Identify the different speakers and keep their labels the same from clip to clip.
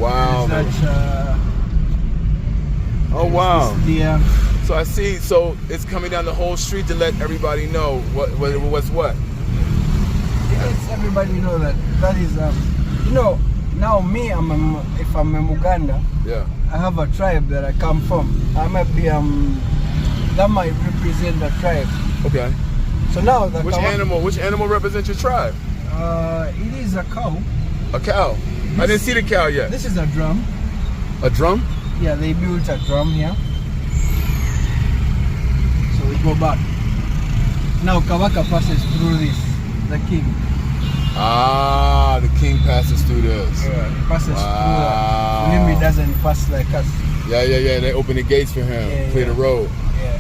Speaker 1: Wow. Oh wow. So I see. So it's coming down the whole street to let everybody know what's what.
Speaker 2: Yes, everybody know that is now me if I'm in Uganda,
Speaker 1: yeah,
Speaker 2: I have a tribe that I come from. I might be that might represent the tribe.
Speaker 1: Okay.
Speaker 2: So now
Speaker 1: which animal represents your tribe?
Speaker 2: It is a cow.
Speaker 1: A cow. I didn't see the cow yet.
Speaker 2: This is a drum.
Speaker 1: A drum?
Speaker 2: Yeah, they built a drum here. So we go back. Now Kabaka passes through this, the king.
Speaker 1: Ah, the king passes through this.
Speaker 2: Yeah, he passes through that. Limbi doesn't pass like us.
Speaker 1: Yeah. They open the gates for him, clear the road.
Speaker 2: Yeah.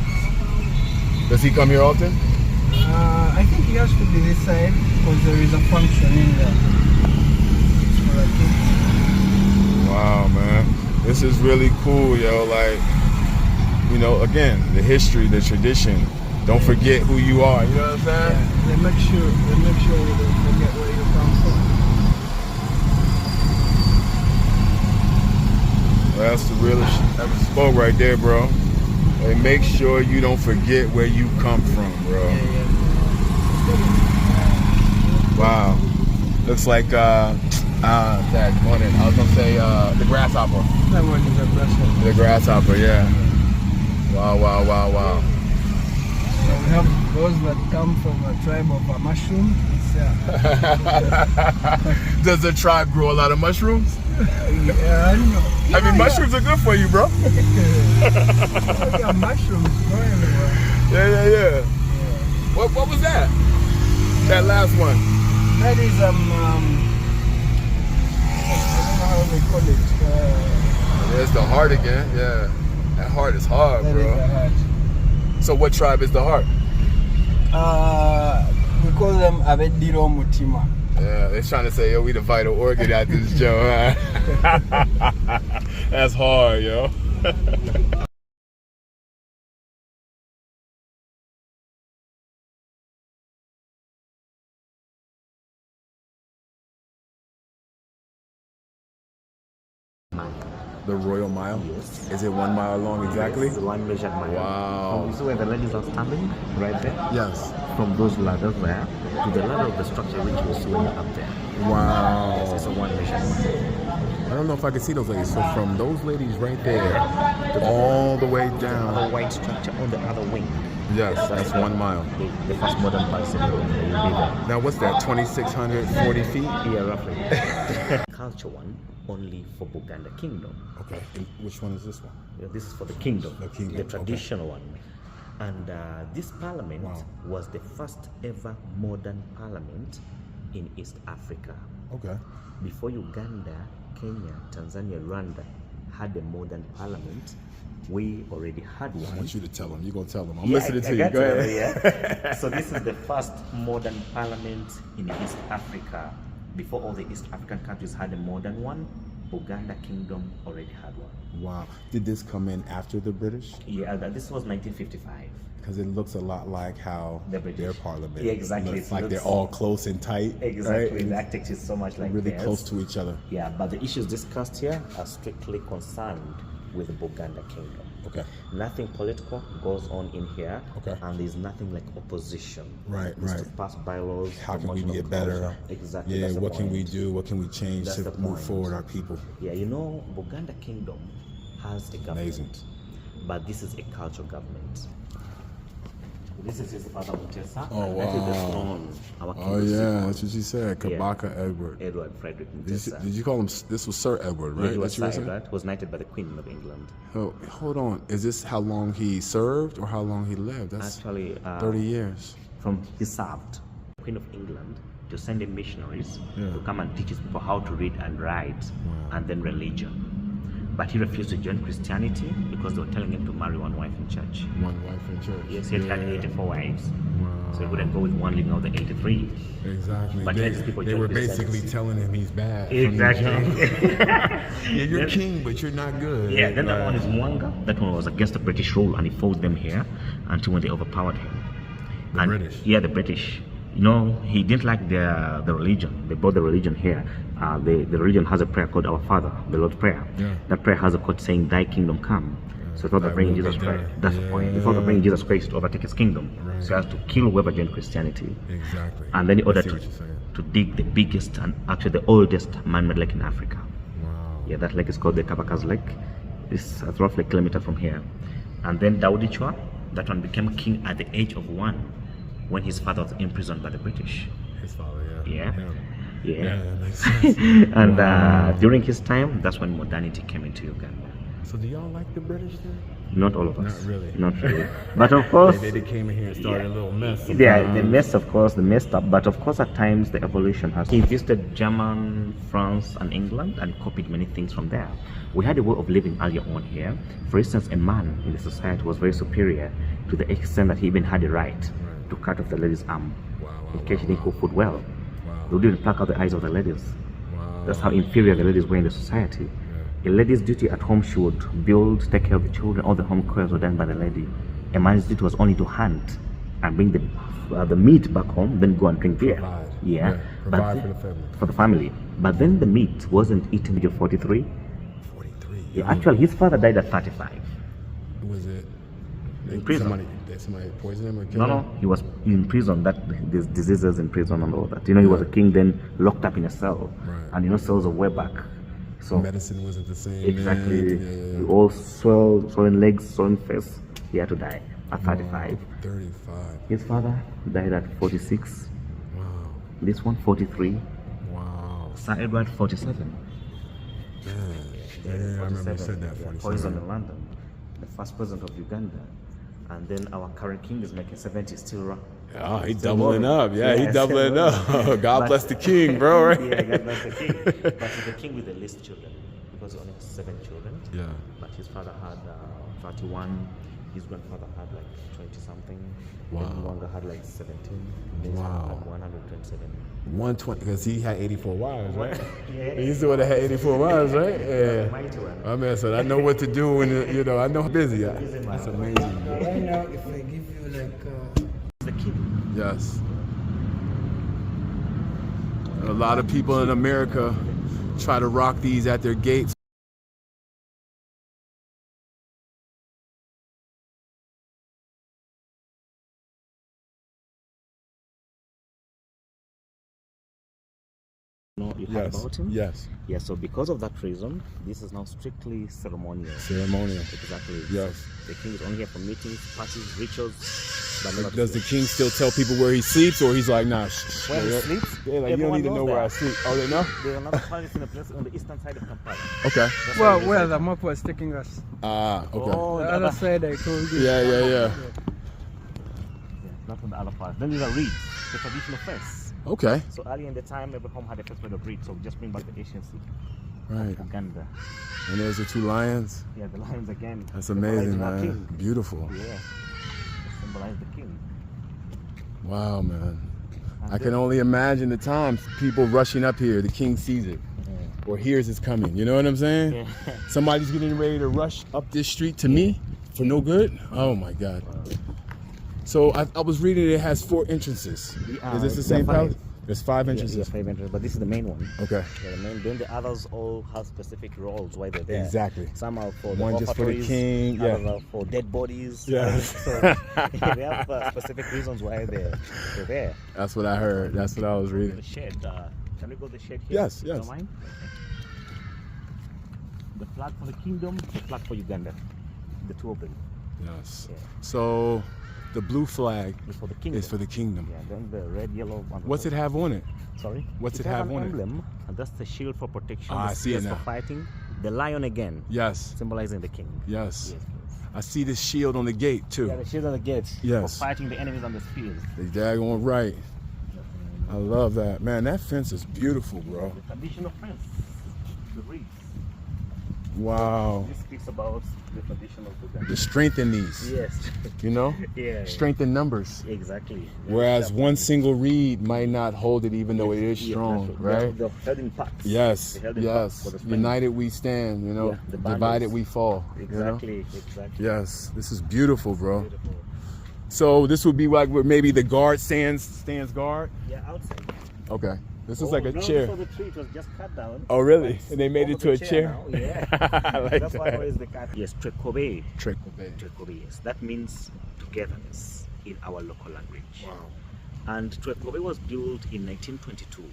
Speaker 1: Does he come here often?
Speaker 2: I think he has to be this side because there is a function in there. It's for the kids.
Speaker 1: Wow, man. This is really cool, yo. Like, again, the history, the tradition. Don't forget who you are. You know what I'm saying?
Speaker 2: Yeah. They make sure you don't forget where you come from.
Speaker 1: Well, that's the realest shit ever spoke right there, bro. Like, make sure you don't forget where you come from, bro.
Speaker 2: Yeah.
Speaker 1: Wow. Looks like I was gonna say the grasshopper.
Speaker 2: That one is a grasshopper.
Speaker 1: The grasshopper, yeah. Wow.
Speaker 2: So we have those that come from a tribe of a mushroom.
Speaker 1: Does the tribe grow a lot of mushrooms?
Speaker 2: Yeah, I don't know.
Speaker 1: I mean, mushrooms are good for you, bro.
Speaker 2: Mushrooms grow everywhere.
Speaker 1: Yeah. What was that? That last one.
Speaker 2: That is I don't know how they call it.
Speaker 1: There's the heart again. Yeah, that heart is hard,
Speaker 2: That
Speaker 1: bro.
Speaker 2: is the heart.
Speaker 1: So what tribe is the heart?
Speaker 2: We call them Abediro Mutima.
Speaker 1: Yeah, they're trying to say, yo, we the vital organ at this show, huh? That's hard, yo. The Royal Mile?
Speaker 3: Yes.
Speaker 1: Is it 1 mile long exactly?
Speaker 3: Yes, one measured mile.
Speaker 1: Wow.
Speaker 3: You see where the ladies are standing? Right there?
Speaker 1: Yes.
Speaker 3: From those ladders there to the ladder of the structure which you see when you're up there.
Speaker 1: Wow.
Speaker 3: Yes, it's a one measured mile.
Speaker 1: I don't know if I can see those ladies. So from those ladies right there all the way down.
Speaker 3: The white structure on the other wing.
Speaker 1: Yes, that's 1 mile.
Speaker 3: The first modern palace in the world. You'll be there.
Speaker 1: Now what's that, 2,640 feet?
Speaker 3: Yeah, roughly. Culture one only for Buganda Kingdom.
Speaker 1: Okay, and which one is this one?
Speaker 3: Yeah, this is for the kingdom,
Speaker 1: The kingdom,
Speaker 3: the traditional one. And this parliament was the first ever modern parliament in East Africa.
Speaker 1: Okay.
Speaker 3: Before Uganda, Kenya, Tanzania, Rwanda had a modern parliament, we already had one.
Speaker 1: I want you to tell them. You're going to tell them. I'm listening to you.
Speaker 3: Go
Speaker 1: Go ahead.
Speaker 3: Yeah. So this is the first modern parliament in East Africa. Before all the East African countries had a modern one, Buganda Kingdom already had one.
Speaker 1: Wow. Did this come in after the British?
Speaker 3: Yeah, this was 1955.
Speaker 1: Because it looks a lot like how their parliament.
Speaker 3: Yeah, exactly.
Speaker 1: Looks like they're all close and tight.
Speaker 3: Exactly.
Speaker 1: Right?
Speaker 3: The architecture is so much like
Speaker 1: really
Speaker 3: theirs.
Speaker 1: close to each other.
Speaker 3: Yeah, but the issues discussed here are strictly concerned with the Buganda Kingdom.
Speaker 1: Okay.
Speaker 3: Nothing political goes on in here.
Speaker 1: Okay.
Speaker 3: And there's nothing like opposition.
Speaker 1: Right,
Speaker 3: It's
Speaker 1: right.
Speaker 3: to pass bylaws.
Speaker 1: How can we
Speaker 3: promotion
Speaker 1: get
Speaker 3: of
Speaker 1: better?
Speaker 3: culture. Exactly.
Speaker 1: Yeah,
Speaker 3: that's the
Speaker 1: what can we
Speaker 3: point.
Speaker 1: do? What can we change
Speaker 3: That's
Speaker 1: to
Speaker 3: the
Speaker 1: move
Speaker 3: point.
Speaker 1: forward our people?
Speaker 3: Yeah, you know, Buganda Kingdom has a government.
Speaker 1: Amazing.
Speaker 3: But this is a cultural government. This is his father Mutesa.
Speaker 1: Oh,
Speaker 3: and that is the
Speaker 1: wow.
Speaker 3: throne. Our king
Speaker 1: Oh,
Speaker 3: is
Speaker 1: yeah,
Speaker 3: Sipho.
Speaker 1: that's what you said. Kabaka Edward.
Speaker 3: Edward Frederick
Speaker 1: Did
Speaker 3: Mutesa.
Speaker 1: you call him, this was Sir Edward, right?
Speaker 3: He was
Speaker 1: That's what you
Speaker 3: Sir
Speaker 1: were saying?
Speaker 3: Edward, was knighted by the Queen of England.
Speaker 1: Oh, hold on. Is this how long he served or how long he lived? That's
Speaker 3: Actually,
Speaker 1: 30 years.
Speaker 3: He served Queen of England to send in missionaries
Speaker 1: Yeah.
Speaker 3: to come and teach his people how to read and write, and then religion. But he refused to join Christianity because they were telling him to marry one wife in church.
Speaker 1: One wife in church.
Speaker 3: Yes, he had 84 wives.
Speaker 1: Wow.
Speaker 3: So he wouldn't go with one leaving out the 83.
Speaker 1: Exactly.
Speaker 3: But
Speaker 1: They,
Speaker 3: these people
Speaker 1: they
Speaker 3: join
Speaker 1: were
Speaker 3: Christianity.
Speaker 1: basically telling him he's bad. from the
Speaker 3: Exactly.
Speaker 1: jump. Yeah, you're king, but you're not good.
Speaker 3: Yeah, then that one is Mwanga. That one was against the British rule, and he fought them here until when they overpowered him.
Speaker 1: The British?
Speaker 3: Yeah, the British. he didn't like the religion. They brought the religion here. The religion has a prayer called Our Father, the Lord's Prayer.
Speaker 1: Yeah.
Speaker 3: That prayer has a quote saying, "Thy kingdom come." So he thought of bringing Jesus Christ. That's the point. He thought of bringing Jesus Christ to overtake his kingdom.
Speaker 1: Right.
Speaker 3: So he has to kill whoever joined Christianity.
Speaker 1: Exactly.
Speaker 3: And then in order
Speaker 1: I see what you're saying.
Speaker 3: to dig the biggest and actually the oldest man-made lake in Africa.
Speaker 1: Wow.
Speaker 3: Yeah, that lake is called the Kabaka's Lake. It's roughly a kilometer from here. And then Daudi Chua, that one became king at the age of 1 when his father was imprisoned by the British.
Speaker 1: His father, yeah.
Speaker 3: Yeah.
Speaker 1: Him.
Speaker 3: Yeah.
Speaker 1: Yeah, that makes sense.
Speaker 3: And
Speaker 1: Wow.
Speaker 3: during his time, that's when modernity came into Uganda.
Speaker 1: So do y'all like the British then?
Speaker 3: Not all of us.
Speaker 1: Not really.
Speaker 3: Not really. But of course,
Speaker 1: They came in here and started a little mess.
Speaker 3: yeah,
Speaker 1: sometimes.
Speaker 3: they messed, of course, they messed up. But of course, at times, the evolution has. He visited German, France, and England and copied many things from there. We had a way of living earlier on here. For instance, a man in the society was very superior to the extent that he even had the right to cut off the lady's arm in case she didn't cook food well. They would even pluck out the eyes of the ladies.
Speaker 1: Wow.
Speaker 3: That's how inferior the ladies were in the society. A lady's duty at home, she would build, take care of the children, all the home chores were done by the lady. A man's duty was only to hunt and bring the meat back home, then go and drink beer.
Speaker 1: Provide.
Speaker 3: Yeah.
Speaker 1: Yeah,
Speaker 3: But
Speaker 1: provide
Speaker 3: then-
Speaker 1: for the family.
Speaker 3: For the family. But then the meat wasn't eaten until 43.
Speaker 1: 43.
Speaker 3: Yeah, actually, his father died at 35.
Speaker 1: Was it?
Speaker 3: In prison.
Speaker 1: Somebody poisoned him or killed
Speaker 3: No,
Speaker 1: him?
Speaker 3: no, he was in prison. There's diseases in prison and all that. He was a king, then locked up in a cell.
Speaker 1: Right.
Speaker 3: And cells are way back. So
Speaker 1: Medicine wasn't the same.
Speaker 3: exactly,
Speaker 1: Then.
Speaker 3: you all swollen legs, swollen face. He had to die at 35.
Speaker 1: 35.
Speaker 3: His father died at 46.
Speaker 1: Wow.
Speaker 3: This one 43.
Speaker 1: Wow.
Speaker 3: Sir Edward 47.
Speaker 1: Man. Yeah, I remember you said that.
Speaker 3: Poisoned
Speaker 1: 47.
Speaker 3: in London. The first president of Uganda. And then our current king is making 70 still.
Speaker 1: Oh, he's
Speaker 3: Still
Speaker 1: doubling
Speaker 3: moving.
Speaker 1: up. Yeah, he's
Speaker 3: still
Speaker 1: doubling up.
Speaker 3: moving.
Speaker 1: God
Speaker 3: But-
Speaker 1: bless the king, bro, right?
Speaker 3: Yeah, God bless the king. But he's the king with the least children because he only has 7 children.
Speaker 1: Yeah.
Speaker 3: But his father had 31. His grandfather had like 20 something.
Speaker 1: Wow.
Speaker 3: Then Mwanga had like 17. Then
Speaker 1: Wow.
Speaker 3: had 127.
Speaker 1: 120, because he had 84 wives, right?
Speaker 3: Yeah.
Speaker 1: He's the one that had 84 wives, right? Yeah.
Speaker 3: Mighty one.
Speaker 1: I mean, so I know what to do when, I know how busy. That's amazing. Man.
Speaker 2: Right now, if I give you like
Speaker 3: The king.
Speaker 1: Yes. A lot of people in America try to rock these at their gates.
Speaker 3: You heard about him?
Speaker 1: Yes.
Speaker 3: Yeah, so because of that reason, this is now strictly ceremonial.
Speaker 1: Ceremonial.
Speaker 3: Exactly.
Speaker 1: Yes.
Speaker 3: The king is only here for meetings, parties, rituals. But never to
Speaker 1: Does the
Speaker 3: sleep.
Speaker 1: king still tell people where he sleeps, or he's like, nah,
Speaker 3: Where he sleeps?
Speaker 1: Yeah, like you don't
Speaker 3: Everyone
Speaker 1: need to know
Speaker 3: knows
Speaker 1: where I
Speaker 3: that.
Speaker 1: sleep. Oh, they know?
Speaker 3: There's another palace in a place on the eastern side of Kampala.
Speaker 1: Okay.
Speaker 3: That's
Speaker 2: well,
Speaker 3: why
Speaker 2: where
Speaker 3: they
Speaker 2: the map was taking us.
Speaker 1: Ah, okay.
Speaker 3: Oh,
Speaker 2: The
Speaker 3: the
Speaker 2: other
Speaker 3: other
Speaker 2: side I told you.
Speaker 1: Yeah.
Speaker 3: Yeah, not on the other part. Then these are reeds, the traditional fence.
Speaker 1: Okay.
Speaker 3: So early in the time, every home had a fence made of reeds. So just bring back the anciency
Speaker 1: Right.
Speaker 3: of Uganda.
Speaker 1: And there's the 2 lions.
Speaker 3: Yeah, the lions again.
Speaker 1: That's amazing,
Speaker 3: symbolizing our
Speaker 1: man.
Speaker 3: king.
Speaker 1: Beautiful.
Speaker 3: Yeah, symbolize the king.
Speaker 1: Wow, man.
Speaker 3: And
Speaker 1: I can
Speaker 3: then-
Speaker 1: only imagine the times people rushing up here. The king sees it or hears it's coming. You know what I'm saying?
Speaker 3: Yeah.
Speaker 1: Somebody's getting ready to rush up this street to me for no good. Oh my God. So I was reading it has 4 entrances.
Speaker 3: Yeah,
Speaker 1: Is this the
Speaker 3: there are
Speaker 1: same
Speaker 3: 5.
Speaker 1: palace? There's 5
Speaker 3: Yeah,
Speaker 1: entrances.
Speaker 3: 5 entrances, but this is the main one.
Speaker 1: Okay.
Speaker 3: Yeah, the main. Then the others all have specific roles why they're there.
Speaker 1: Exactly.
Speaker 3: Some are for the
Speaker 1: One just for the
Speaker 3: offertories,
Speaker 1: king, yeah.
Speaker 3: others are for dead bodies.
Speaker 1: Yeah.
Speaker 3: So they have specific reasons why they're there.
Speaker 1: That's what I heard. That's what I was
Speaker 3: The
Speaker 1: reading.
Speaker 3: shed. Can we go to the shed here?
Speaker 1: Yes,
Speaker 3: You don't
Speaker 1: yes.
Speaker 3: mind? The flag for the kingdom, the flag for Uganda. The 2 of them.
Speaker 1: Yes.
Speaker 3: Yeah.
Speaker 1: So the blue flag
Speaker 3: It's for the kingdom.
Speaker 1: is for the kingdom.
Speaker 3: Yeah, then the red, yellow one.
Speaker 1: What's it have on it?
Speaker 3: Sorry?
Speaker 1: What's it
Speaker 3: has
Speaker 1: have
Speaker 3: an
Speaker 1: on it?
Speaker 3: emblem, and that's the shield for protection.
Speaker 1: Ah,
Speaker 3: the
Speaker 1: I see it
Speaker 3: spears for
Speaker 1: now.
Speaker 3: fighting. The lion again,
Speaker 1: Yes.
Speaker 3: symbolizing the king.
Speaker 1: Yes.
Speaker 3: Yes, please.
Speaker 1: I see this shield on the gate too.
Speaker 3: Yeah, the shield on the gate.
Speaker 1: Yes.
Speaker 3: For fighting the enemies on the spears.
Speaker 1: The daggone right. I love that. Man, that fence is beautiful, bro.
Speaker 3: The traditional fence. The reeds.
Speaker 1: Wow.
Speaker 3: This speaks about the tradition of Uganda.
Speaker 1: The strength in these,
Speaker 3: Yes.
Speaker 1: you know?
Speaker 3: Yeah.
Speaker 1: Strength in numbers.
Speaker 3: Exactly.
Speaker 1: Whereas one single reed might not hold it even though it is
Speaker 3: Yeah,
Speaker 1: strong,
Speaker 3: that's
Speaker 1: right?
Speaker 3: They're held in parts.
Speaker 1: Yes,
Speaker 3: They're held in parts
Speaker 1: yes.
Speaker 3: for the strength.
Speaker 1: United we stand, you know.
Speaker 3: Yeah, the
Speaker 1: Divided
Speaker 3: banners.
Speaker 1: we fall. you know?
Speaker 3: Exactly. Exactly.
Speaker 1: Yes, this is beautiful, bro.
Speaker 3: Beautiful.
Speaker 1: So this would be like where maybe the guard stands guard.
Speaker 3: Yeah, outside.
Speaker 1: Okay. This is like a
Speaker 3: no,
Speaker 1: chair.
Speaker 3: So the tree it was just cut down.
Speaker 1: Oh really?
Speaker 3: But
Speaker 1: And they made it
Speaker 3: almost
Speaker 1: to a chair.
Speaker 3: now. Yeah.
Speaker 1: I like
Speaker 3: That's why
Speaker 1: that.
Speaker 3: always the cat. Yes, Trekobe.
Speaker 1: Trekobe.
Speaker 3: Trekobe. Yes, that means togetherness in our local language.
Speaker 1: Wow.
Speaker 3: And Trekobe was built in 1922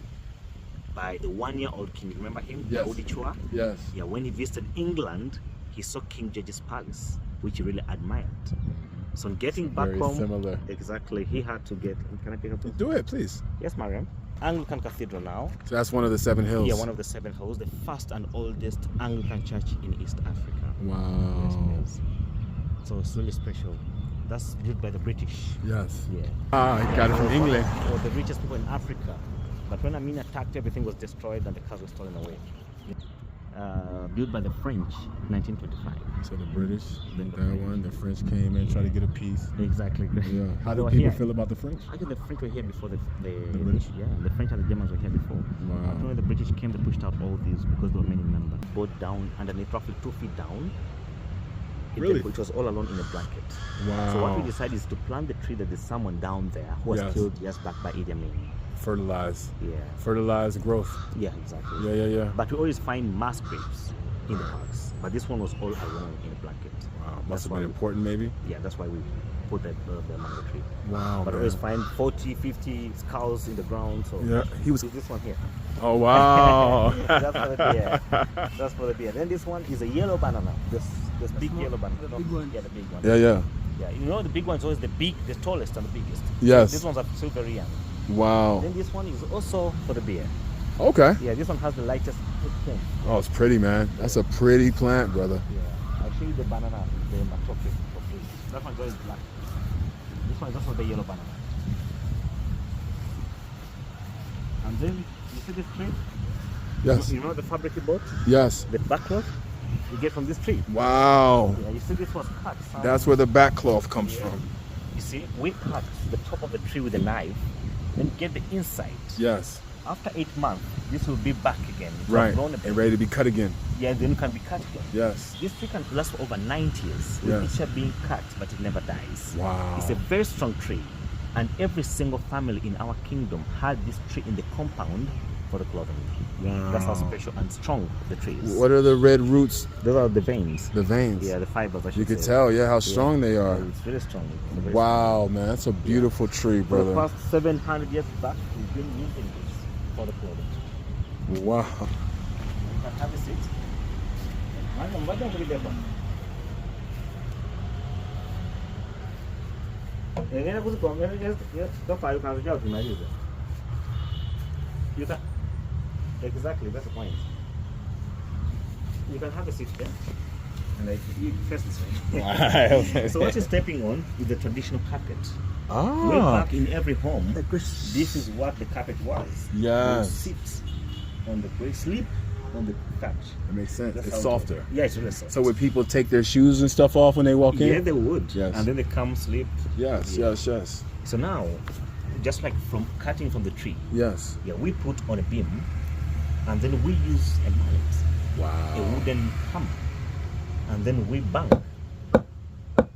Speaker 3: by the one-year-old king. Remember him?
Speaker 1: Yes.
Speaker 3: Daudi Chua?
Speaker 1: Yes.
Speaker 3: Yeah. When he visited England, he saw King George's palace, which he really admired. So on getting back
Speaker 1: Very
Speaker 3: home,
Speaker 1: similar.
Speaker 3: exactly, he had to get. Can I pick up?
Speaker 1: Do it, please.
Speaker 3: Yes, Mariam. Anglican Cathedral now.
Speaker 1: So that's one of the 7 hills.
Speaker 3: Yeah, one of the 7 hills, the first and oldest Anglican church in East Africa.
Speaker 1: Wow.
Speaker 3: Yes. So it's really special. That's built by the British.
Speaker 1: Yes.
Speaker 3: Yeah.
Speaker 1: Ah, I got it from England.
Speaker 3: Or the richest people in Africa. But when Amin attacked, everything was destroyed and the cars were stolen away. Built by the French, 1925.
Speaker 1: So the British did that one. The French came in, tried to get a piece.
Speaker 3: Exactly.
Speaker 1: Yeah. How
Speaker 3: They
Speaker 1: do
Speaker 3: were
Speaker 1: people
Speaker 3: here.
Speaker 1: feel about the French?
Speaker 3: I think the French were here before the
Speaker 1: British?
Speaker 3: Yeah, the French and the Germans were here before.
Speaker 1: Wow.
Speaker 3: But when the British came, they pushed out all these because there were many members. Brought down underneath, roughly 2 feet down.
Speaker 1: Really?
Speaker 3: It was all alone in a blanket.
Speaker 1: Wow.
Speaker 3: So what we decided is to plant the tree that there's someone down there who was
Speaker 1: Yes.
Speaker 3: killed just back by Idi Amin.
Speaker 1: Fertilize.
Speaker 3: Yeah.
Speaker 1: Fertilize growth.
Speaker 3: Yeah, exactly.
Speaker 1: Yeah.
Speaker 3: But we always find mass graves in the parks. But this one was all alone in a blanket.
Speaker 1: Wow. Must
Speaker 3: That's
Speaker 1: have
Speaker 3: why
Speaker 1: been
Speaker 3: we-
Speaker 1: important, maybe.
Speaker 3: Yeah, that's why we put the mango tree.
Speaker 1: Wow.
Speaker 3: But we
Speaker 1: man.
Speaker 3: always find 40, 50 skulls in the ground. So
Speaker 1: Yeah. He was.
Speaker 3: see this one here.
Speaker 1: Oh wow.
Speaker 3: That's for the beer. That's for the beer. Then this one is a yellow banana. This big yellow banana.
Speaker 2: the big one.
Speaker 3: Yeah, the big one.
Speaker 1: Yeah.
Speaker 3: Yeah, you know the big one's always the tallest and the biggest.
Speaker 1: Yes.
Speaker 3: These ones are still very young.
Speaker 1: Wow.
Speaker 3: Then this one is also for the beer.
Speaker 1: Okay.
Speaker 3: Yeah, this one has the lightest skin.
Speaker 1: Oh, it's pretty, man. That's a pretty plant, brother.
Speaker 3: Yeah, I'll show you the banana, the matoke. That one is black. This one is also the yellow banana. And then you see this tree?
Speaker 1: Yes.
Speaker 3: You know the fabric you bought?
Speaker 1: Yes.
Speaker 3: The backcloth you get from this tree.
Speaker 1: Wow.
Speaker 3: Yeah, you see this was cut.
Speaker 1: That's where the back cloth comes from.
Speaker 3: You see, we cut the top of the tree with a knife, then get the inside.
Speaker 1: Yes.
Speaker 3: After 8 months, this will be back again. It will
Speaker 1: Right.
Speaker 3: have grown a bit.
Speaker 1: And ready to be cut again.
Speaker 3: Yeah, then it can be cut again.
Speaker 1: Yes.
Speaker 3: This tree can last for over 90 years with
Speaker 1: Yes.
Speaker 3: each year being cut, but it never dies.
Speaker 1: Wow.
Speaker 3: It's a very strong tree, and every single family in our kingdom had this tree in the compound for the clothing.
Speaker 1: Wow.
Speaker 3: That's how special and strong the tree is.
Speaker 1: What are the red roots?
Speaker 3: Those are the veins.
Speaker 1: The veins.
Speaker 3: Yeah, the fibers. I should
Speaker 1: You could
Speaker 3: say.
Speaker 1: tell, yeah, how strong they are.
Speaker 3: Yeah, it's very strong. It's a very
Speaker 1: Wow, man, that's a beautiful tree,
Speaker 3: For the
Speaker 1: brother.
Speaker 3: past 700 years back, we've been using this for the clothing.
Speaker 1: Wow.
Speaker 3: You can have a seat. Madam, what don't we do? You can. Exactly, that's the point. You can have a seat there. And you face this way.
Speaker 1: Okay.
Speaker 3: So what you're stepping on is the traditional carpet. Way
Speaker 1: Ah.
Speaker 3: back in every home, this is what the carpet was.
Speaker 1: Yes.
Speaker 3: You sit on the gray, sleep on the couch.
Speaker 1: That makes sense.
Speaker 3: That's
Speaker 1: It's
Speaker 3: how
Speaker 1: softer.
Speaker 3: Yeah, it's really soft.
Speaker 1: So would people take their shoes and stuff off when they walk in?
Speaker 3: Yeah, they would.
Speaker 1: Yes.
Speaker 3: And then they come sleep.
Speaker 1: Yes,
Speaker 3: Yeah.
Speaker 1: yes.
Speaker 3: So now, just like from cutting from the tree,
Speaker 1: Yes.
Speaker 3: yeah, we put on a beam, and then we use a mallet, a
Speaker 1: Wow.
Speaker 3: wooden hammer, and then we bang.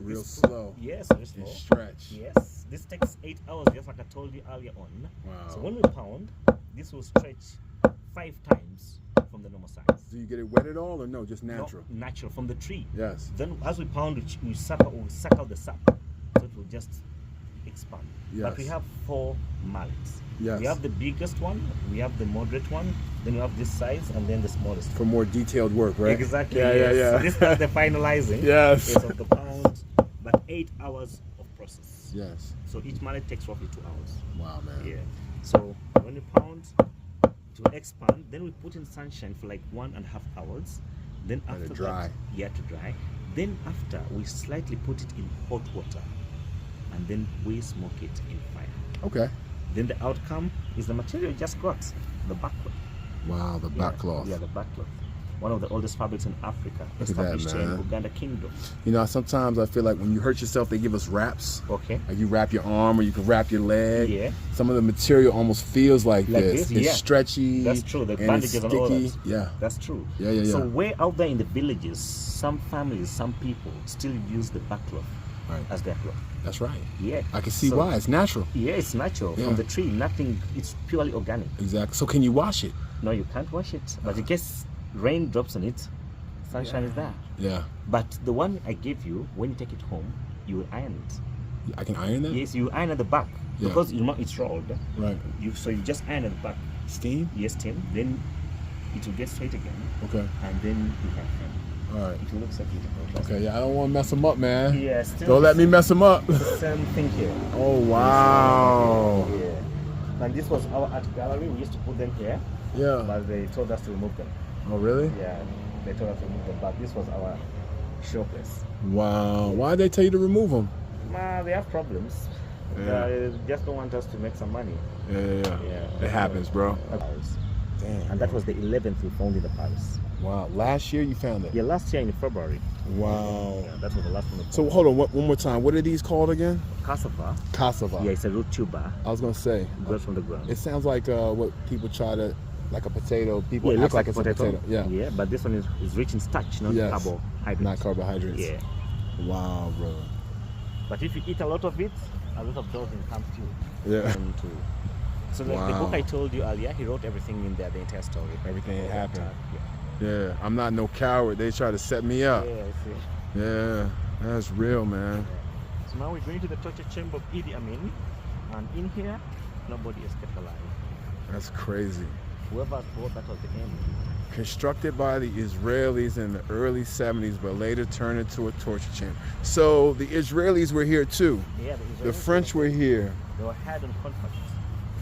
Speaker 1: Real slow.
Speaker 3: Yes, very slow.
Speaker 1: And stretch.
Speaker 3: Yes, this takes 8 hours, just like I told you earlier on.
Speaker 1: Wow.
Speaker 3: So when we pound, this will stretch 5 times from the normal size.
Speaker 1: Do you get it wet at all or no? Just natural?
Speaker 3: No, natural from the tree.
Speaker 1: Yes.
Speaker 3: Then as we pound, we suck out the sap, so it will just expand. But we
Speaker 1: Yes.
Speaker 3: have 4 mallets.
Speaker 1: Yes.
Speaker 3: We have the biggest one, we have the moderate one, then we have this size, and then the smallest.
Speaker 1: For more detailed work, right?
Speaker 3: Exactly.
Speaker 1: Yeah,
Speaker 3: yes.
Speaker 1: yeah.
Speaker 3: So this is the finalizing.
Speaker 1: Yes.
Speaker 3: Yes, of the pound, but 8 hours of process.
Speaker 1: Yes.
Speaker 3: So each mallet takes roughly 2 hours.
Speaker 1: Wow, man.
Speaker 3: Yeah. So when we pound to expand, then we put in sunshine for like 1.5 hours. Then
Speaker 1: Let it
Speaker 3: after
Speaker 1: dry.
Speaker 3: that, yeah, to dry. Then after we slightly put it in hot water, and then we smoke it in fire.
Speaker 1: Okay.
Speaker 3: Then the outcome is the material you just got, the backcloth.
Speaker 1: Wow, the back cloth.
Speaker 3: Yeah, the backcloth. One of the oldest fabrics in Africa,
Speaker 1: Look at that,
Speaker 3: established here in
Speaker 1: man.
Speaker 3: Uganda Kingdom.
Speaker 1: You know, sometimes I feel like when you hurt yourself, they give us wraps.
Speaker 3: Okay.
Speaker 1: Like you wrap your arm or you can wrap your leg.
Speaker 3: Yeah.
Speaker 1: Some of the material almost feels like this. It's
Speaker 3: yeah.
Speaker 1: stretchy.
Speaker 3: That's true. The
Speaker 1: and it's
Speaker 3: bandages and all
Speaker 1: sticky.
Speaker 3: that.
Speaker 1: Yeah.
Speaker 3: That's true.
Speaker 1: Yeah.
Speaker 3: So way out there in the villages, some families, some people still use the backcloth
Speaker 1: Right.
Speaker 3: as their cloth.
Speaker 1: That's right.
Speaker 3: Yeah.
Speaker 1: I can see
Speaker 3: So-
Speaker 1: why. It's natural.
Speaker 3: Yeah, it's natural
Speaker 1: Yeah.
Speaker 3: from the tree. Nothing. It's purely organic.
Speaker 1: Exactly. So can you wash it?
Speaker 3: No, you can't wash it. But in case rain drops on it, sunshine is there.
Speaker 1: Yeah.
Speaker 3: But the one I gave you, when you take it home, you will iron it.
Speaker 1: I can iron that?
Speaker 3: Yes, you iron at the back
Speaker 1: Yeah.
Speaker 3: because it's rolled.
Speaker 1: Right.
Speaker 3: So you just iron at the back.
Speaker 1: Steam?
Speaker 3: Yes, steam. Then it will get straight again,
Speaker 1: Okay.
Speaker 3: and then you have him.
Speaker 1: All right.
Speaker 3: It will look so beautiful.
Speaker 1: Okay, yeah, I don't want to mess them up, man.
Speaker 3: Yeah, still
Speaker 1: Don't let me mess them up.
Speaker 3: same thing here.
Speaker 1: Oh, wow.
Speaker 3: Yeah. And this was our art gallery. We used to put them here,
Speaker 1: Yeah.
Speaker 3: but they told us to remove them.
Speaker 1: Oh, really?
Speaker 3: Yeah, they told us to remove them. But this was our showplace.
Speaker 1: Wow. Why'd they tell you to remove them?
Speaker 3: They have problems.
Speaker 1: Yeah.
Speaker 3: They just don't want us to make some money.
Speaker 1: Yeah. It happens, bro.
Speaker 3: Paris.
Speaker 1: Damn.
Speaker 3: And that was the 11th we found in the Paris.
Speaker 1: Wow. Last year you found it?
Speaker 3: Yeah, last year in February.
Speaker 1: Wow.
Speaker 3: Yeah, that was the last one. we
Speaker 1: So
Speaker 3: found.
Speaker 1: hold on, one more time. What are these called again?
Speaker 3: Cassava.
Speaker 1: Cassava.
Speaker 3: Yeah, it's a root tuber.
Speaker 1: I was gonna say.
Speaker 3: It grows from the ground.
Speaker 1: It sounds like what people try to, like a potato. People
Speaker 3: Yeah, it
Speaker 1: act
Speaker 3: looks
Speaker 1: like
Speaker 3: like
Speaker 1: it's a potato. Yeah.
Speaker 3: Yeah, but this one is rich in starch, not
Speaker 1: Yes.
Speaker 3: carbohydrates.
Speaker 1: Not carbohydrates.
Speaker 3: Yeah.
Speaker 1: Wow, brother.
Speaker 3: But if you eat a lot of it, a lot of those will come to you.
Speaker 1: Yeah.
Speaker 3: And to, so the
Speaker 1: Wow.
Speaker 3: book I told you earlier, he wrote everything in there, the entire story.
Speaker 1: Everything
Speaker 3: All the
Speaker 1: happened.
Speaker 3: time.
Speaker 1: Yeah. I'm not no coward. They try to set me up.
Speaker 3: Yeah, I see.
Speaker 1: Yeah. That's real, man.
Speaker 3: So now we're going to the torture chamber of Idi Amin, and in here, nobody escaped alive.
Speaker 1: That's crazy.
Speaker 3: Whoever thought that was the end.
Speaker 1: Constructed by the Israelis in the early 70s, but later turned into a torture chamber. So the Israelis were here too.
Speaker 3: Yeah,
Speaker 1: The French were here.
Speaker 3: They were had on contracts.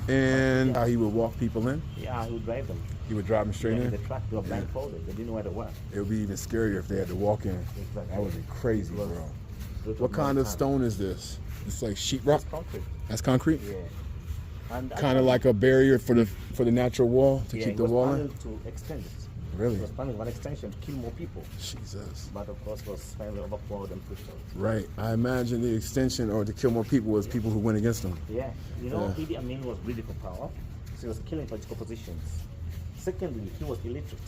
Speaker 1: And how he would walk people in.
Speaker 3: Yeah, he would drive them.
Speaker 1: He would drive them straight
Speaker 3: In
Speaker 1: in.
Speaker 3: the truck, they were blindfolded. They didn't know where they were.
Speaker 1: It would be even scarier if they had to walk in.
Speaker 3: Exactly.
Speaker 1: That would be crazy, bro.
Speaker 3: It
Speaker 1: What
Speaker 3: took
Speaker 1: kind
Speaker 3: long
Speaker 1: of
Speaker 3: time.
Speaker 1: stone is this? It's like sheetrock.
Speaker 3: It's concrete.
Speaker 1: That's concrete.
Speaker 3: Yeah. And
Speaker 1: Kind of like a barrier for the natural wall to
Speaker 3: yeah,
Speaker 1: keep
Speaker 3: it
Speaker 1: the
Speaker 3: was
Speaker 1: wall in.
Speaker 3: planned to extend it.
Speaker 1: Really?
Speaker 3: It was planning one extension to kill more people,
Speaker 1: Jesus.
Speaker 3: but of course was finally overpowered and pushed out.
Speaker 1: Right. I imagine the extension or to kill more people was people who went against him.
Speaker 3: Yeah, you know,
Speaker 1: Yeah.
Speaker 3: Idi Amin was greedy for power, so he was killing political positions. Secondly, he was illiterate,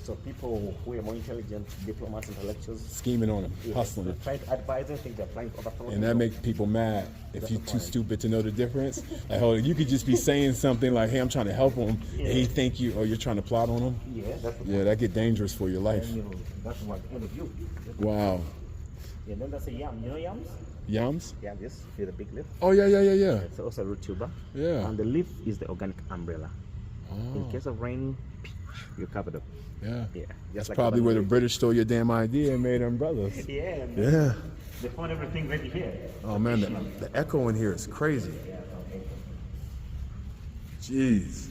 Speaker 3: so people who were more intelligent, diplomats, intellectuals,
Speaker 1: Scheming on him,
Speaker 3: yeah,
Speaker 1: hustling
Speaker 3: they
Speaker 1: him.
Speaker 3: tried to advise and think they're trying to overthrow
Speaker 1: And
Speaker 3: him.
Speaker 1: that makes people mad if
Speaker 3: That's
Speaker 1: you're
Speaker 3: the
Speaker 1: too
Speaker 3: point.
Speaker 1: stupid to know the difference. Like, hold on, you could just be saying something like, hey, I'm trying to help him, and he think you, or you're trying to plot on him.
Speaker 3: Yeah, that's the
Speaker 1: Yeah, that get dangerous for your life.
Speaker 3: And, you know, that's what the end of you.
Speaker 1: Wow.
Speaker 3: Yeah, then that's a yam. You know yams?
Speaker 1: Yams?
Speaker 3: Yeah, this with a big leaf.
Speaker 1: Oh, yeah.
Speaker 3: It's also a root tuber.
Speaker 1: Yeah.
Speaker 3: And the leaf is the organic umbrella. In
Speaker 1: Oh,
Speaker 3: case of rain, you're covered up.
Speaker 1: yeah.
Speaker 3: Yeah.
Speaker 1: That's
Speaker 3: just like
Speaker 1: probably
Speaker 3: the
Speaker 1: where the
Speaker 3: leaf.
Speaker 1: British stole your damn idea and made umbrellas.
Speaker 3: Yeah.
Speaker 1: Yeah.
Speaker 3: They found everything ready here.
Speaker 1: Oh, man, the echo in here is crazy. Jeez.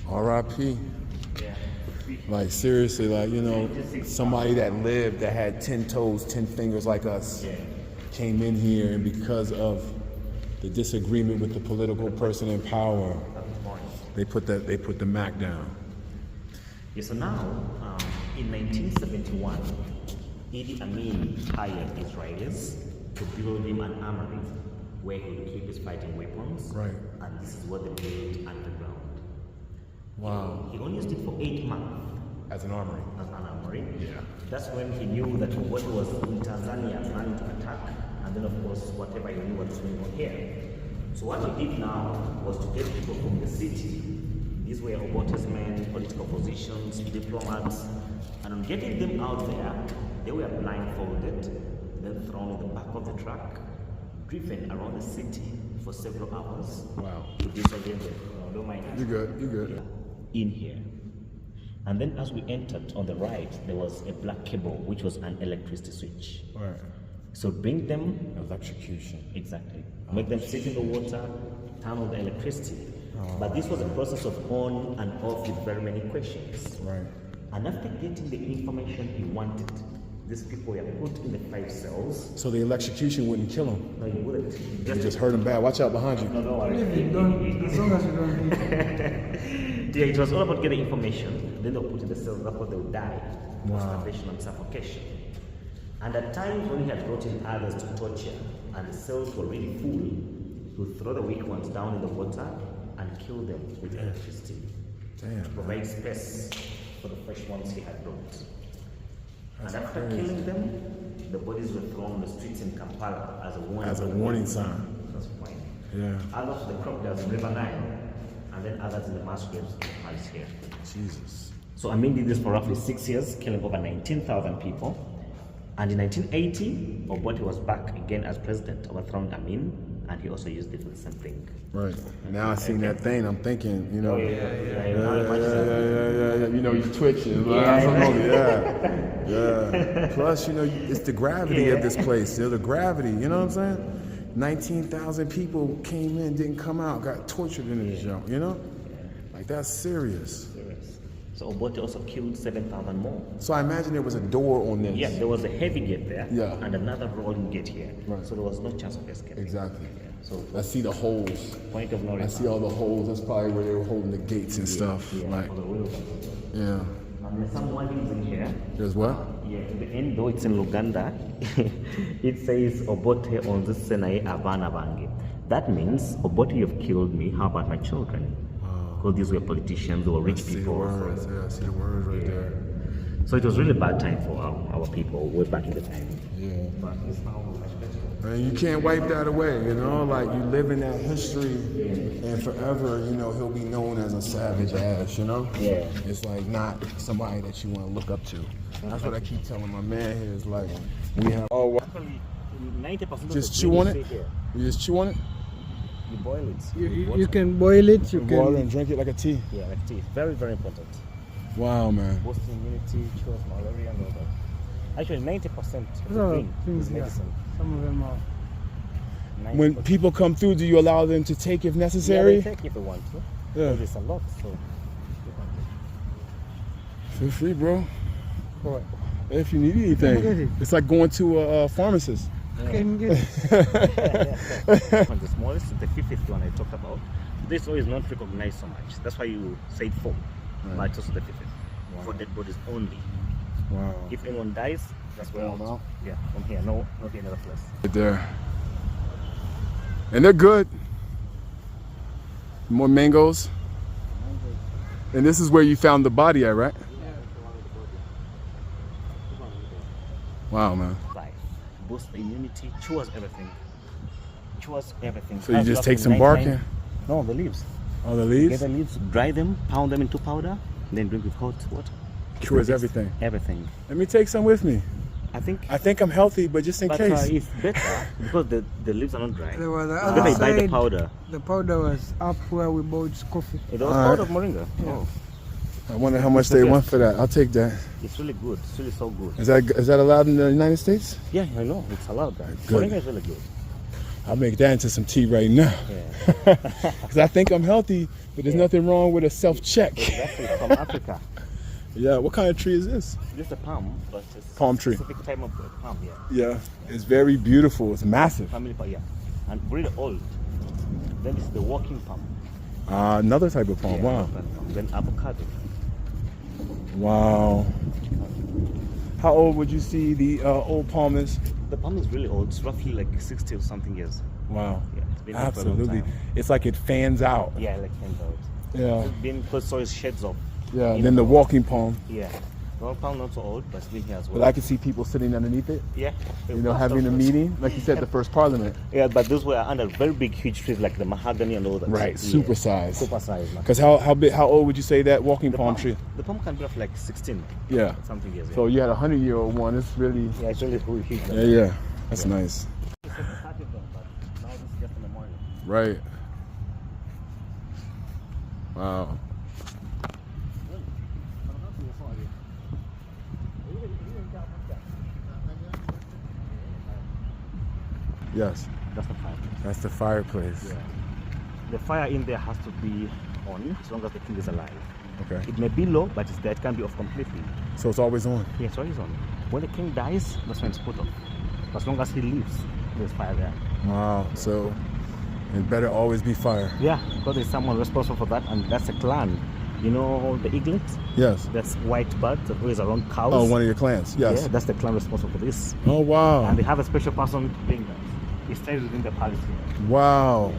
Speaker 1: R.I.P.
Speaker 3: Yeah.
Speaker 1: Like, seriously, like, you know, somebody that lived, that had 10 toes, 10 fingers like us, came in here, and because of the disagreement with the political person in power, they put the Mac down.
Speaker 3: Yeah, so now, in 1971, Idi Amin hired Israelis to build him an armory where he would keep his fighting weapons.
Speaker 1: Right.
Speaker 3: And this is what they built underground.
Speaker 1: Wow.
Speaker 3: He only used it for 8 months
Speaker 1: As an armory.
Speaker 3: as an armory.
Speaker 1: Yeah.
Speaker 3: That's when he knew that what was in Tanzania planning to attack, and then of course whatever he knew what was going on here. So what he did now was to get people from the city. These were Obote's men, political positions, diplomats, and on getting them out there, they were blindfolded, then thrown in the back of the truck, driven around the city for several hours.
Speaker 1: Wow.
Speaker 3: To disobey them. Don't mind us.
Speaker 1: You good, you good.
Speaker 3: In here. And then as we entered on the right, there was a black cable, which was an electricity switch.
Speaker 1: All right.
Speaker 3: So bring them,
Speaker 1: Electrocution.
Speaker 3: exactly, make them sit in the water, turn on the electricity. But this was a process of on and off with very many questions.
Speaker 1: Right.
Speaker 3: And after getting the information he wanted, these people were put in the 5 cells.
Speaker 1: So the electrocution wouldn't kill him.
Speaker 3: No, you wouldn't.
Speaker 1: You just hurt him bad. Watch out behind you.
Speaker 3: No, no,
Speaker 2: If you don't, as long as you don't hit.
Speaker 3: Yeah, it was all about getting information. Then they were put in the cells, that's what they would die.
Speaker 1: Wow.
Speaker 3: Starvation and suffocation. And at times when he had brought in others to torture and the cells were really full, he would throw the weak ones down in the water and kill them with electricity
Speaker 1: Damn.
Speaker 3: to provide space for the fresh ones he had brought. And after killing them, the bodies were thrown on the streets in Kampala as a warning.
Speaker 1: As a warning sign.
Speaker 3: That's fine.
Speaker 1: Yeah.
Speaker 3: Others to the crocodiles in River Nile, and then others in the mass graves in the palace here.
Speaker 1: Jesus.
Speaker 3: So Amin did this for roughly 6 years, killing over 19,000 people. And in 1980, Obote was back again as president, overthrowing Amin, and he also used it for the same thing.
Speaker 1: Right. Now I seen that thing, I'm thinking, you know.
Speaker 3: Yeah.
Speaker 1: You know, you twitching. Yeah. Plus, you know, it's the gravity of this place. The gravity, you know what I'm saying? 19,000 people came in, didn't come out, got tortured in this junk, you know? Like, that's serious.
Speaker 3: So Obote also killed 7,000 more.
Speaker 1: So I imagine there was a door on this.
Speaker 3: Yeah, there was a heavy gate there,
Speaker 1: Yeah.
Speaker 3: and another rolling gate here.
Speaker 1: Right.
Speaker 3: So there was no chance of escape.
Speaker 1: Exactly.
Speaker 3: So
Speaker 1: I see the holes.
Speaker 3: point of no return.
Speaker 1: I see all the holes. That's probably where they were holding the gates and stuff.
Speaker 3: Yeah,
Speaker 1: Like,
Speaker 3: for the real.
Speaker 1: yeah.
Speaker 3: And there's some warnings in here.
Speaker 1: There's what?
Speaker 3: Yeah, at the end, though it's in Luganda, it says Obote onzisenaye abana bange. That means Obote, you've killed me. How about my children? Because these were politicians, they were rich
Speaker 1: See the
Speaker 3: people.
Speaker 1: words. Yeah, I see the words right there.
Speaker 3: So it was really bad time for our people way back in the time.
Speaker 1: Yeah.
Speaker 3: But it's now much better.
Speaker 1: And you can't wipe that away, you know? Like, you live in that history, and forever, you know, he'll be known as a savage ass, you know?
Speaker 3: Yeah.
Speaker 1: It's like not somebody that you want to look up to. That's what I keep telling my man here. Is like, we have. Oh,
Speaker 3: Actually, 90% of
Speaker 1: just
Speaker 3: the
Speaker 1: chew on
Speaker 3: food
Speaker 1: it?
Speaker 3: you see here,
Speaker 1: You just chew on it?
Speaker 3: you boil it.
Speaker 2: You can boil it, you
Speaker 1: Water
Speaker 2: can.
Speaker 1: and drink it like a tea.
Speaker 3: Yeah, like tea. Very, very important.
Speaker 1: Wow, man.
Speaker 3: Boosts immunity, cures malaria and all that. Actually, 90% of the
Speaker 2: Oh,
Speaker 3: green
Speaker 2: things,
Speaker 3: is
Speaker 2: yeah.
Speaker 3: medicine.
Speaker 2: Some of them are.
Speaker 3: 90%.
Speaker 1: When people come through, do you allow them to take if
Speaker 3: yeah,
Speaker 1: necessary?
Speaker 3: they take if they want to.
Speaker 1: Yeah.
Speaker 3: Because it's a lot, so you can
Speaker 1: Feel free, bro.
Speaker 2: What?
Speaker 1: If you need
Speaker 2: Get it.
Speaker 1: anything. It's like going to a pharmacist.
Speaker 2: Can get it.
Speaker 3: take. From the smallest to the 50th one I talked about, this one is not recognized so much. That's why you say 4, but it's also the 50th. For dead bodies only.
Speaker 1: Wow.
Speaker 3: If anyone dies, that's where
Speaker 1: Come out.
Speaker 3: Yeah, from here, no, not any other place.
Speaker 1: Right there. And they're good. More mangoes. And this is where you found the body at, right? Wow, man.
Speaker 3: Life, boosts the immunity, cures everything. Cures everything.
Speaker 1: So you
Speaker 3: Has
Speaker 1: just
Speaker 3: lots
Speaker 1: take
Speaker 3: of
Speaker 1: some bark
Speaker 3: nighttime-
Speaker 1: and
Speaker 3: No, the leaves.
Speaker 1: all the
Speaker 3: Get
Speaker 1: leaves?
Speaker 3: the leaves, dry them, pound them into powder, then drink with hot water.
Speaker 1: Cures
Speaker 3: It's
Speaker 1: everything.
Speaker 3: Everything.
Speaker 1: Let me take some with me.
Speaker 3: I think
Speaker 1: I'm healthy, but just in
Speaker 3: but
Speaker 1: case.
Speaker 3: it's better because the leaves are not dry.
Speaker 2: There was the
Speaker 3: Then
Speaker 2: other
Speaker 3: I buy the
Speaker 2: side.
Speaker 3: powder.
Speaker 2: The powder was up where we bought coffee.
Speaker 3: It was
Speaker 1: All
Speaker 3: part
Speaker 1: right.
Speaker 3: of moringa. Oh,
Speaker 1: I wonder how much
Speaker 3: the
Speaker 1: they
Speaker 3: best.
Speaker 1: want for that. I'll take that.
Speaker 3: it's really good. It's really so good.
Speaker 1: Is that allowed in the United States?
Speaker 3: Yeah, I know. It's allowed that.
Speaker 1: Good.
Speaker 3: Moringa is really good.
Speaker 1: I'll make that into some tea right now.
Speaker 3: Yeah.
Speaker 1: Because I think I'm healthy, but there's nothing wrong with a self-check.
Speaker 3: Exactly. From Africa.
Speaker 1: Yeah, what kind of tree is this?
Speaker 3: This is a palm, but it's
Speaker 1: Palm
Speaker 3: a
Speaker 1: tree.
Speaker 3: specific type of palm, yeah.
Speaker 1: Yeah, it's very beautiful. It's massive.
Speaker 3: Family palm, yeah. And really old. Then this is the walking palm.
Speaker 1: Another type of palm.
Speaker 3: Yeah,
Speaker 1: Wow.
Speaker 3: Then avocado.
Speaker 1: Wow. How old would you see the old palm is?
Speaker 3: The palm is really old. It's roughly like 60 or something years.
Speaker 1: Wow.
Speaker 3: Yeah, it's been there for a long
Speaker 1: Absolutely.
Speaker 3: time.
Speaker 1: It's like it fans out.
Speaker 3: Yeah, like hands out.
Speaker 1: Yeah.
Speaker 3: It's been because soil sheds off.
Speaker 1: Yeah.
Speaker 3: You
Speaker 1: Then the
Speaker 3: know.
Speaker 1: walking palm.
Speaker 3: Yeah. The one palm not so old, but it's been here as well.
Speaker 1: But I can see people sitting underneath it.
Speaker 3: Yeah.
Speaker 1: You know, having a meeting, like you said, the first Parliament.
Speaker 3: Yeah, but those were under very big, huge trees like the mahogany and all that.
Speaker 1: Right.
Speaker 3: Yeah.
Speaker 1: Super size.
Speaker 3: Super size. Man.
Speaker 1: Because how big? How old would you say that walking
Speaker 3: The
Speaker 1: palm tree?
Speaker 3: The palm can be of like 16.
Speaker 1: Yeah.
Speaker 3: Something years.
Speaker 1: So you had a 100-year-old one. It's really.
Speaker 3: Yeah, it's really huge.
Speaker 1: Yeah, yeah. That's nice.
Speaker 3: It's a started them, but now this is just a memorial.
Speaker 1: Right. Wow. Yes.
Speaker 3: That's the fire.
Speaker 1: That's the fireplace.
Speaker 3: Yeah. The fire in there has to be on as long as the king is alive.
Speaker 1: Okay.
Speaker 3: It may be low, but it's there. It can be off completely.
Speaker 1: So it's always on.
Speaker 3: Yeah, so it's on. When the king dies, that's when it's put off. As long as he lives, there's fire there.
Speaker 1: Wow. So it better always be fire.
Speaker 3: Yeah, because there's someone responsible for that, and that's a clan. You know the eaglet?
Speaker 1: Yes.
Speaker 3: That's white bird that always around cows.
Speaker 1: Oh, one of your clans. Yes.
Speaker 3: Yeah, that's the clan responsible for this.
Speaker 1: Oh, wow.
Speaker 3: And they have a special person doing that. He stays within the palace here.
Speaker 1: Wow.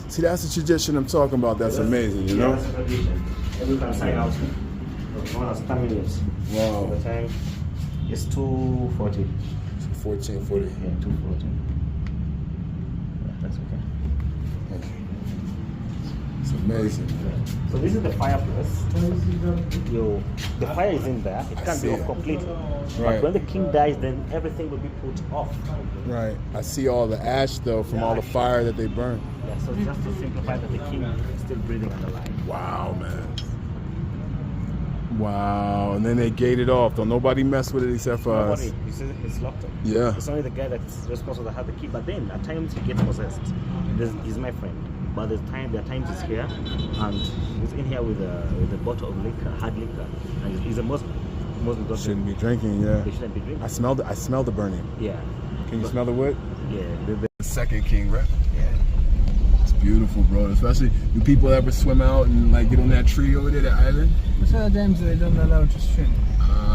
Speaker 1: See, that's the tradition I'm talking about. That's amazing, you know?
Speaker 3: That's the tradition. And we can sign out. Known as terminus.
Speaker 1: Wow.
Speaker 3: The time It's 240.
Speaker 1: 1440.
Speaker 3: Yeah, 240. Yeah, that's okay.
Speaker 1: It's amazing.
Speaker 3: So this is the fireplace. The fire is in there. It can't
Speaker 1: see
Speaker 3: be
Speaker 1: it.
Speaker 3: off completely.
Speaker 1: Right.
Speaker 3: But when the king dies, then everything will be put off.
Speaker 1: Right. I see all the ash though from all the fire that they burned.
Speaker 3: Yeah, so just to simplify that the king is still breathing and alive.
Speaker 1: Wow, man. Wow. And then they gated off. Don't nobody mess with it except for us.
Speaker 3: Nobody, you see, it's locked up.
Speaker 1: Yeah.
Speaker 3: It's only the guy that's responsible that has the key. But then at times he gets possessed. He's my friend. But there are times he's here and he's in here with a bottle of liquor, hard liquor. And he's a Muslim. Muslim don't
Speaker 1: Shouldn't be drinking, yeah.
Speaker 3: They shouldn't be drinking.
Speaker 1: I smell the burning.
Speaker 3: Yeah.
Speaker 1: Can you smell the wood?
Speaker 3: Yeah.
Speaker 1: The second king, right?
Speaker 2: Yeah.
Speaker 1: It's beautiful, bro. Especially, do people ever swim out and like get on that tree over there, the island?
Speaker 2: Sometimes they don't allow to swim.